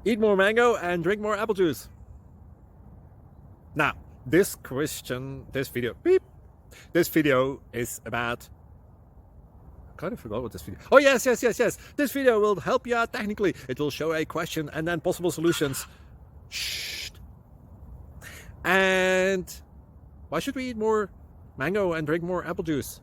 Eat more mango and drink more apple juice. Now, this video is about, I kind of forgot what this video, oh yes. This video will help you out technically. It will show a question and then possible solutions. Shh. And why should we eat more mango and drink more apple juice?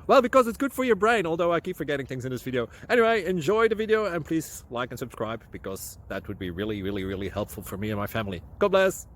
Well, because it's good for your brain, although I keep forgetting things in this video. Anyway, enjoy the video and please like and subscribe, because that would be really helpful for me and my family. God bless!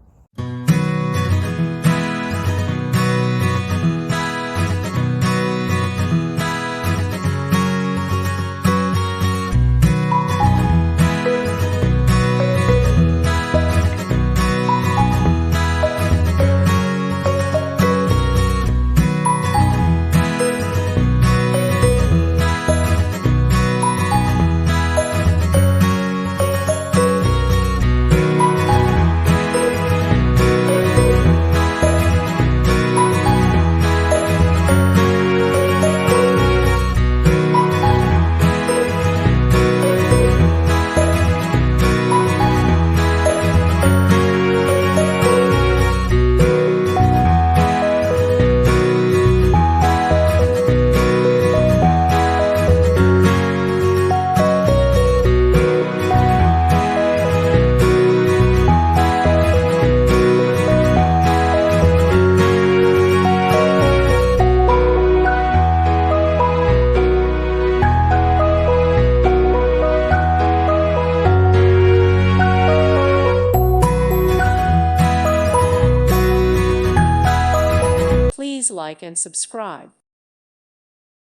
Please like and subscribe.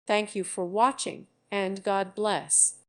Thank you for watching, and God bless.